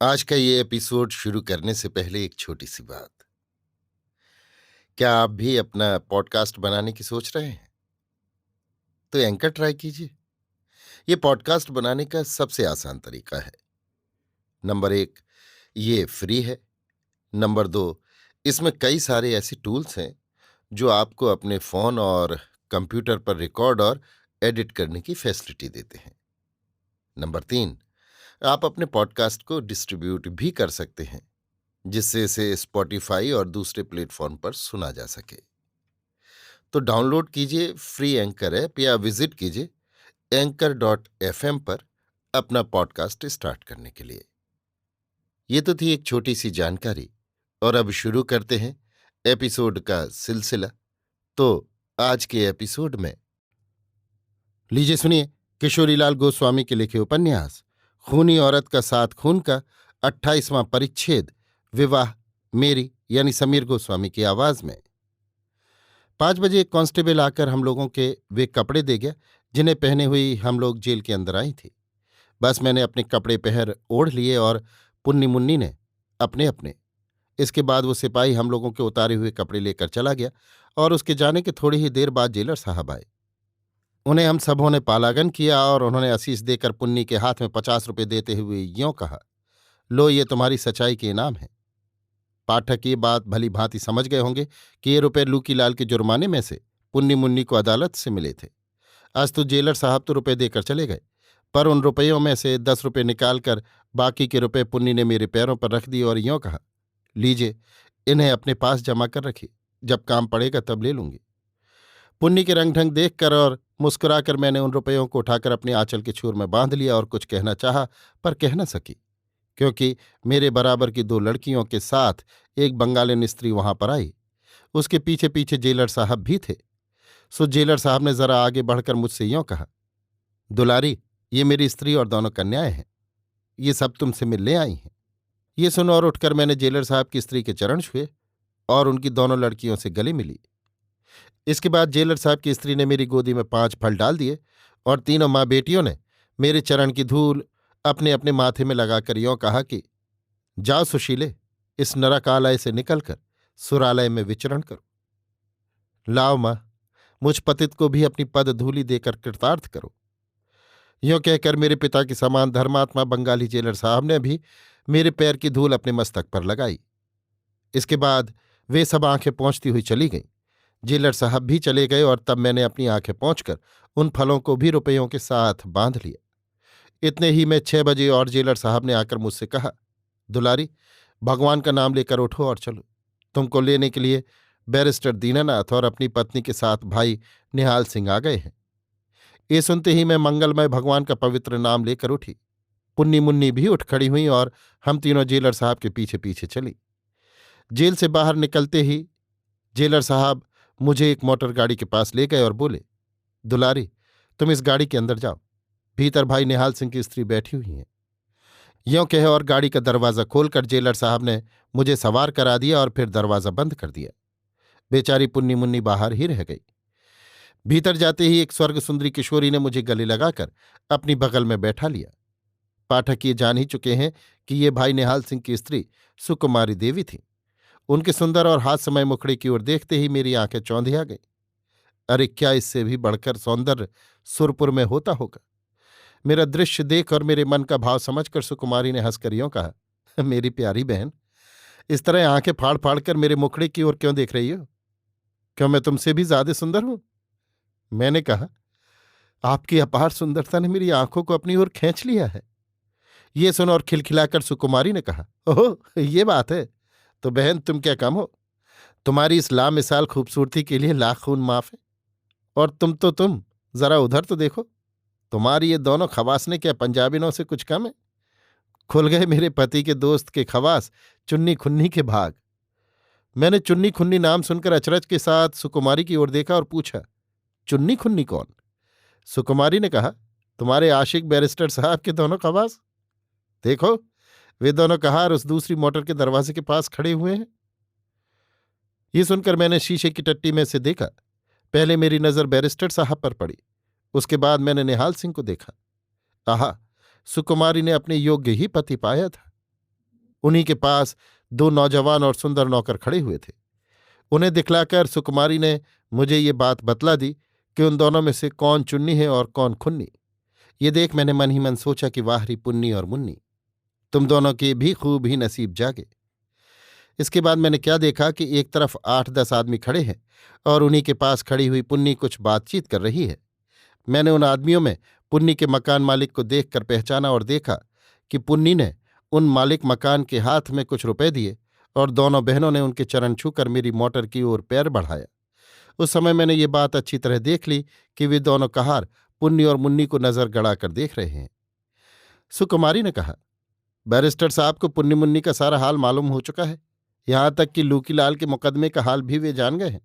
आज का ये एपिसोड शुरू करने से पहले एक छोटी सी बात। क्या आप भी अपना पॉडकास्ट बनाने की सोच रहे हैं? तो एंकर ट्राई कीजिए। ये पॉडकास्ट बनाने का सबसे आसान तरीका है। नंबर 1, ये फ्री है। नंबर 2, इसमें कई सारे ऐसे टूल्स हैं जो आपको अपने फोन और कंप्यूटर पर रिकॉर्ड और एडिट करने की फैसिलिटी देते हैं। नंबर 3, आप अपने पॉडकास्ट को डिस्ट्रीब्यूट भी कर सकते हैं, जिससे इसे स्पॉटिफाई और दूसरे प्लेटफॉर्म पर सुना जा सके। तो डाउनलोड कीजिए फ्री एंकर ऐप या विजिट कीजिए anchor.fm पर अपना पॉडकास्ट स्टार्ट करने के लिए। ये तो थी एक छोटी सी जानकारी, और अब शुरू करते हैं एपिसोड का सिलसिला। तो आज के एपिसोड में लीजिए सुनिए किशोरीलाल गोस्वामी के लिखे उपन्यास खूनी औरत का सात खून का 28वां परिच्छेद, विवाह, मेरी यानी समीर गोस्वामी की आवाज में। 5 बजे एक कांस्टेबल आकर हम लोगों के वे कपड़े दे गया जिन्हें पहने हुई हम लोग जेल के अंदर आई थी। बस मैंने अपने कपड़े पहन ओढ़ लिए और पुन्नी मुन्नी ने अपने अपने। इसके बाद वो सिपाही हम लोगों के उतारे हुए कपड़े लेकर चला गया और उसके जाने के थोड़ी ही देर बाद जेलर साहब आए। उन्हें हम सबों ने पालागन किया और उन्होंने असीस देकर पुन्नी के हाथ में 50 रुपये देते हुए यों कहा, लो ये तुम्हारी सच्चाई के इनाम है। पाठक ये बात भली भांति समझ गए होंगे कि ये रुपए लूकीलाल के जुर्माने में से पुन्नी मुन्नी को अदालत से मिले थे। अस्तु जेलर साहब तो रुपए देकर चले गए, पर उन रुपयों में से 10 रुपये निकालकर बाकी के रुपए पुन्नी ने मेरे पैरों पर रख दिए और यों कहा, लीजिए इन्हें अपने पास जमा कर रखिए, जब काम पड़ेगा तब ले लूंगी। पुन्नी के रंग ढंग देखकर और मुस्कुराकर मैंने उन रुपयों को उठाकर अपने आंचल के छूर में बांध लिया और कुछ कहना चाहा, पर कह न सकी, क्योंकि मेरे बराबर की 2 लड़कियों के साथ एक बंगाली स्त्री वहां पर आई। उसके पीछे पीछे जेलर साहब भी थे। सो जेलर साहब ने जरा आगे बढ़कर मुझसे यों कहा, दुलारी, ये मेरी स्त्री और दोनों कन्याएं हैं। ये सब तुमसे मिलने आई हैं। ये सुन और उठकर मैंने जेलर साहब की स्त्री के चरण छुए और उनकी दोनों लड़कियों से गले मिली। इसके बाद जेलर साहब की स्त्री ने मेरी गोदी में 5 फल डाल दिए और तीनों माँ बेटियों ने मेरे चरण की धूल अपने अपने माथे में लगाकर यों कहा कि जाओ सुशीले, इस नरकालय से निकलकर सुरालय में विचरण करो। लाओ माँ, मुझ पतित को भी अपनी पद धूलि देकर कृतार्थ करो। यों कहकर मेरे पिता के समान धर्मात्मा बंगाली जेलर साहब ने भी मेरे पैर की धूल अपने मस्तक पर लगाई। इसके बाद वे सब आंखें पोंछती हुई चली गईं। जेलर साहब भी चले गए और तब मैंने अपनी आंखें पोंछकर उन फलों को भी रुपयों के साथ बांध लिया। इतने ही में 6 बजे और जेलर साहब ने आकर मुझसे कहा, दुलारी, भगवान का नाम लेकर उठो और चलो। तुमको लेने के लिए बैरिस्टर दीनानाथ और अपनी पत्नी के साथ भाई निहाल सिंह आ गए हैं। ये सुनते ही मैं मंगलमय भगवान का पवित्र नाम लेकर उठी। पुन्नी मुन्नी भी उठ खड़ी हुई और हम तीनों जेलर साहब के पीछे पीछे चली। जेल से बाहर निकलते ही जेलर साहब मुझे एक मोटर गाड़ी के पास ले गए और बोले, दुलारी, तुम इस गाड़ी के अंदर जाओ, भीतर भाई निहाल सिंह की स्त्री बैठी हुई हैं। यों कहे और गाड़ी का दरवाज़ा खोलकर जेलर साहब ने मुझे सवार करा दिया और फिर दरवाज़ा बंद कर दिया। बेचारी पुन्नी मुन्नी बाहर ही रह गई। भीतर जाते ही एक स्वर्ग सुंदरी किशोरी ने मुझे गले लगाकर अपनी बगल में बैठा लिया। पाठक ये जान ही चुके हैं कि ये भाई निहाल सिंह की स्त्री सुकुमारी देवी थी। उनके सुंदर और हास्यमय मुखड़े की ओर देखते ही मेरी आंखें चौंधिया गईं। अरे क्या इससे भी बढ़कर सौंदर्य सुरपुर में होता होगा। मेरा दृश्य देख और मेरे मन का भाव समझकर सुकुमारी ने हंसकर यूं कहा, मेरी प्यारी बहन, इस तरह आंखें फाड़ फाड़ कर मेरे मुखड़े की ओर क्यों देख रही हो? क्यों मैं तुमसे भी ज्यादा सुंदर हूं? मैंने कहा, आपकी अपार सुंदरता ने मेरी आंखों को अपनी ओर खींच लिया है। ये सुन और खिलखिलाकर सुकुमारी ने कहा, ओह ये बात है, तो बहन तुम क्या कम हो? तुम्हारी इस लामिसाल खूबसूरती के लिए लाख खून माफ है। और तुम जरा उधर तो देखो, तुम्हारी ये दोनों खवासने क्या पंजाबिनों से कुछ कम है? खुल गए मेरे पति के दोस्त के खवास चुन्नी खुन्नी के भाग। मैंने चुन्नी खुन्नी नाम सुनकर अचरज के साथ सुकुमारी की ओर देखा और पूछा, चुन्नी खुन्नी कौन? सुकुमारी ने कहा, तुम्हारे आशिक बैरिस्टर साहब के दोनों खवास। देखो, वे दोनों कहार उस दूसरी मोटर के दरवाजे के पास खड़े हुए हैं। ये सुनकर मैंने शीशे की टट्टी में से देखा। पहले मेरी नजर बैरिस्टर साहब पर पड़ी, उसके बाद मैंने निहाल सिंह को देखा। आहा, सुकुमारी ने अपने योग्य ही पति पाया था। उन्हीं के पास दो नौजवान और सुंदर नौकर खड़े हुए थे। उन्हें दिखलाकर सुकुमारी ने मुझे ये बात बतला दी कि उन दोनों में से कौन चुन्नी है और कौन खुन्नी। ये देख मैंने मन ही मन सोचा कि वाह री पुन्नी और मुन्नी, तुम दोनों के भी खूब ही नसीब जागे। इसके बाद मैंने क्या देखा कि एक तरफ 8-10 आदमी खड़े हैं और उन्हीं के पास खड़ी हुई पुन्नी कुछ बातचीत कर रही है। मैंने उन आदमियों में पुन्नी के मकान मालिक को देखकर पहचाना और देखा कि पुन्नी ने उन मालिक मकान के हाथ में कुछ रुपए दिए और दोनों बहनों ने उनके चरण छूकर मेरी मोटर की ओर पैर बढ़ाया। उस समय मैंने ये बात अच्छी तरह देख ली कि वे दोनों कहार पुन्नी और मुन्नी को नजर गड़ाकर देख रहे हैं। सुकुमारी ने कहा, बैरिस्टर साहब को पुन्नी मुन्नी का सारा हाल मालूम हो चुका है। यहां तक कि लूकीलाल के मुकदमे का हाल भी वे जान गए हैं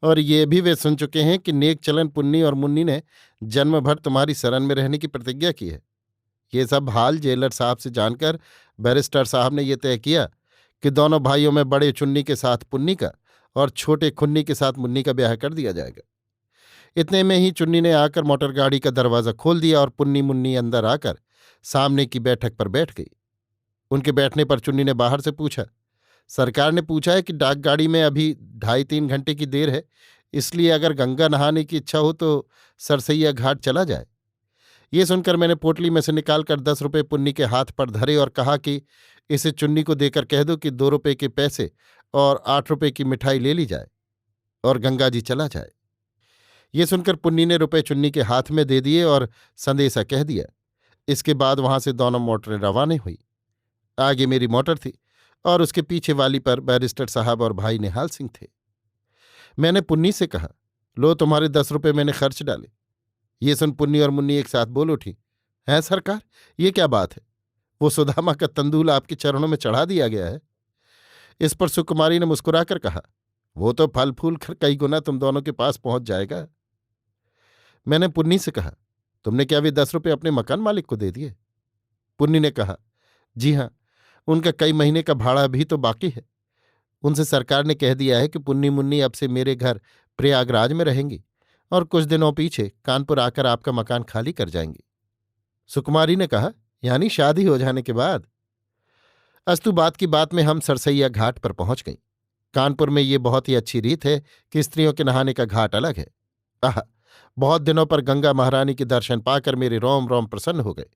और ये भी वे सुन चुके हैं कि नेक चलन पुन्नी और मुन्नी ने जन्म भर तुम्हारी शरण में रहने की प्रतिज्ञा की है। ये सब हाल जेलर साहब से जानकर बैरिस्टर साहब ने यह तय किया कि दोनों भाइयों में बड़े चुन्नी के साथ पुन्नी का और छोटे खुन्नी के साथ मुन्नी का ब्याह कर दिया जाएगा। इतने में ही चुन्नी ने आकर मोटर गाड़ी का दरवाज़ा खोल दिया और पुन्नी मुन्नी अंदर आकर सामने की बैठक पर बैठ गई। उनके बैठने पर चुन्नी ने बाहर से पूछा, सरकार ने पूछा है कि डाक गाड़ी में अभी 2.5-3 घंटे की देर है, इसलिए अगर गंगा नहाने की इच्छा हो तो सरसैया घाट चला जाए। ये सुनकर मैंने पोटली में से निकालकर 10 रुपये पुन्नी के हाथ पर धरे और कहा कि इसे चुन्नी को देकर कह दो कि 2 रुपये के पैसे और 8 रुपये की मिठाई ले ली जाए और गंगा जी चला जाए। ये सुनकर पुन्नी ने रुपए चुन्नी के हाथ में दे दिए और संदेशा कह दिया। इसके बाद वहां से दोनों मोटरें रवाना हुई। आगे मेरी मोटर थी और उसके पीछे वाली पर बैरिस्टर साहब और भाई निहाल सिंह थे। मैंने पुन्नी से कहा, लो तुम्हारे 10 रुपये मैंने खर्च डाले। ये सुन पुन्नी और मुन्नी एक साथ बोल उठी, हैं सरकार, ये क्या बात है? वो सुदामा का तंदूल आपके चरणों में चढ़ा दिया गया है। इस पर सुकुमारी ने मुस्कुराकर कहा, वो तो फल फूल कर कई गुना तुम दोनों के पास पहुंच जाएगा। मैंने पुन्नी से कहा, तुमने क्या वे 10 रुपये अपने मकान मालिक को दे दिए? पुन्नी ने कहा, जी हां, उनका कई महीने का भाड़ा भी तो बाकी है। उनसे सरकार ने कह दिया है कि पुन्नी मुन्नी अब से मेरे घर प्रयागराज में रहेंगी और कुछ दिनों पीछे कानपुर आकर आपका मकान खाली कर जाएंगी। सुकुमारी ने कहा, यानी शादी हो जाने के बाद? अस्तु बात की बात में हम सरसैया घाट पर पहुंच गईं। कानपुर में ये बहुत ही अच्छी रीत है कि स्त्रियों के नहाने का घाट अलग है। आह, बहुत दिनों पर गंगा महारानी के दर्शन पाकर मेरे रोम रोम प्रसन्न हो गए।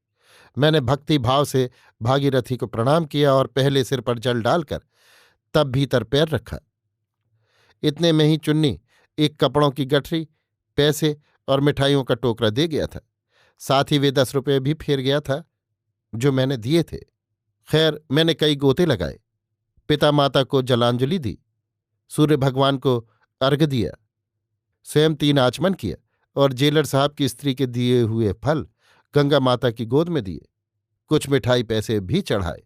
मैंने भक्ति भाव से भागीरथी को प्रणाम किया और पहले सिर पर जल डालकर तब भीतर पैर रखा। इतने में ही चुन्नी एक कपड़ों की गठरी, पैसे और मिठाइयों का टोकरा दे गया था। साथ ही वे 10 रुपये भी फेर गया था जो मैंने दिए थे। खैर, मैंने कई गोते लगाए, पिता माता को जलांजलि दी, सूर्य भगवान को अर्घ्य दिया, स्वयं 3 आचमन किया और जेलर साहब की स्त्री के दिए हुए फल गंगा माता की गोद में दिए। कुछ मिठाई पैसे भी चढ़ाए।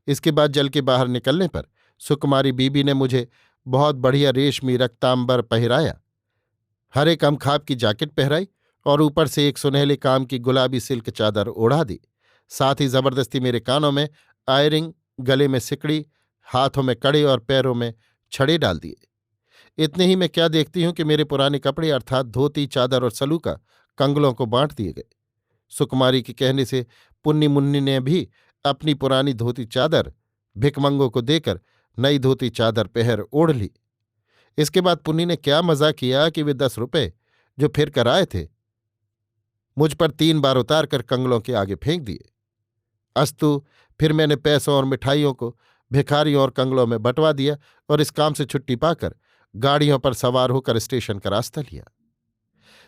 इसके बाद जल के बाहर निकलने पर सुकुमारी बीबी ने मुझे बहुत बढ़िया रेशमी रक्तांबर पहिराया, हरे कमखाब की जैकेट पहराई और ऊपर से एक सुनहले काम की गुलाबी सिल्क चादर ओढ़ा दी। साथ ही जबरदस्ती मेरे कानों में आयरिंग, गले में सिकड़ी, हाथों में कड़े और पैरों में छड़े डाल दिए। इतने ही में क्या देखती हूं कि मेरे पुराने कपड़े अर्थात धोती, चादर और सलूका कंगलों को बांट दिए गए। सुकुमारी के कहने से पुन्नी मुन्नी ने भी अपनी पुरानी धोती चादर भिकमंगों को देकर नई धोती चादर पहर ओढ़ ली। इसके बाद पुन्नी ने क्या मजा किया कि वे 10 रुपये जो फिर कर आए थे मुझ पर 3 बार उतार कर कंगलों के आगे फेंक दिए। अस्तु फिर मैंने पैसों और मिठाइयों को भिखारियों और कंगलों में बंटवा दिया और इस काम से छुट्टी पाकर गाड़ियों पर सवार होकर स्टेशन का रास्ता लिया।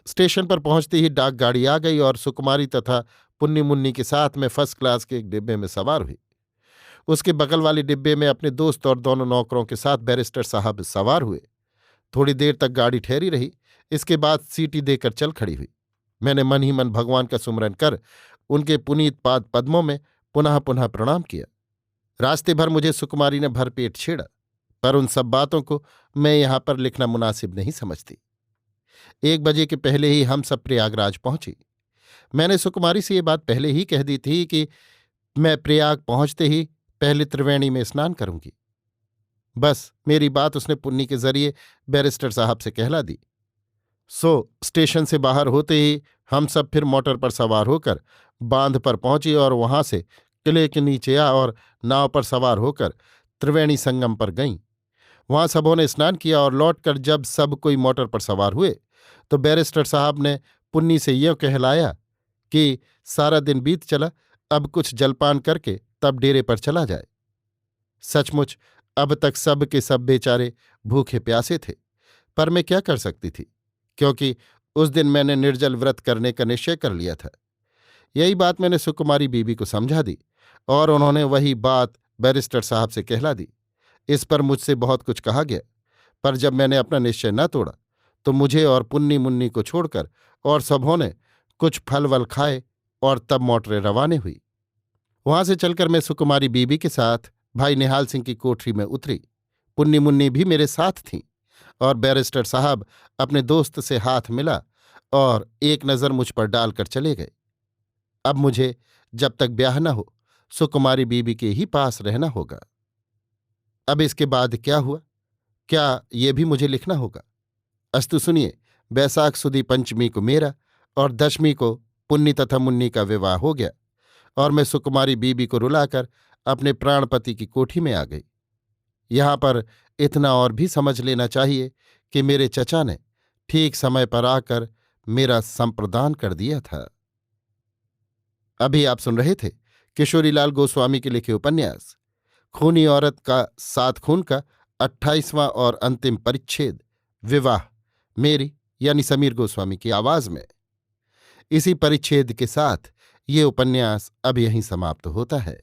स्टेशन पर पहुंचते ही डाक गाड़ी आ गई और सुकुमारी तथा पुन्नी मुन्नी के साथ में फर्स्ट क्लास के एक डिब्बे में सवार हुई। उसके बगल वाले डिब्बे में अपने दोस्त और दोनों नौकरों के साथ बैरिस्टर साहब सवार हुए। थोड़ी देर तक गाड़ी ठहरी रही। इसके बाद सीटी देकर चल खड़ी हुई। मैंने मन ही मन भगवान का सुमरन कर उनके पुनीत पाद पद्मों में पुनः पुनः प्रणाम किया। रास्ते भर मुझे सुकुमारी ने भरपेट छेड़ा, पर उन सब बातों को मैं यहां पर लिखना मुनासिब नहीं समझती। 1 बजे के पहले ही हम सब प्रयागराज पहुंची। मैंने सुकुमारी से ये बात पहले ही कह दी थी कि मैं प्रयाग पहुंचते ही पहले त्रिवेणी में स्नान करूंगी। बस मेरी बात उसने पुन्नी के जरिए बैरिस्टर साहब से कहला दी। सो स्टेशन से बाहर होते ही हम सब फिर मोटर पर सवार होकर बांध पर पहुंचे और वहां से किले के नीचे आ और नाव पर सवार होकर त्रिवेणी संगम पर गईं। वहां सबों ने स्नान किया और लौटकर जब सब कोई मोटर पर सवार हुए तो बैरिस्टर साहब ने पुन्नी से यों कहलाया कि सारा दिन बीत चला, अब कुछ जलपान करके तब डेरे पर चला जाए। सचमुच अब तक सब के सब बेचारे भूखे प्यासे थे, पर मैं क्या कर सकती थी, क्योंकि उस दिन मैंने निर्जल व्रत करने का निश्चय कर लिया था। यही बात मैंने सुकुमारी बीबी को समझा दी और उन्होंने वही बात बैरिस्टर साहब से कहला दी। इस पर मुझसे बहुत कुछ कहा गया, पर जब मैंने अपना निश्चय न तोड़ा तो मुझे और पुन्नी मुन्नी को छोड़कर और सबों ने कुछ फल वल खाए और तब मोटरें रवाने हुई। वहां से चलकर मैं सुकुमारी बीबी के साथ भाई निहाल सिंह की कोठरी में उतरी। पुन्नी मुन्नी भी मेरे साथ थीं और बैरिस्टर साहब अपने दोस्त से हाथ मिला और एक नज़र मुझ पर डालकर चले गए। अब मुझे जब तक ब्याह न हो सुकुमारी बीबी के ही पास रहना होगा। अब इसके बाद क्या हुआ, क्या ये भी मुझे लिखना होगा। अस्तु सुनिए, बैसाख सुदी पंचमी को मेरा और दशमी को पुन्नी तथा मुन्नी का विवाह हो गया और मैं सुकुमारी बीबी को रुलाकर अपने प्राणपति की कोठी में आ गई। यहां पर इतना और भी समझ लेना चाहिए कि मेरे चचा ने ठीक समय पर आकर मेरा संप्रदान कर दिया था। अभी आप सुन रहे थे किशोरीलाल गोस्वामी के लिखे उपन्यास खूनी औरत का 7 खून का 28वां और अंतिम परिच्छेद, विवाह, मेरी यानी समीर गोस्वामी की आवाज में। इसी परिच्छेद के साथ ये उपन्यास अब यहीं समाप्त होता है।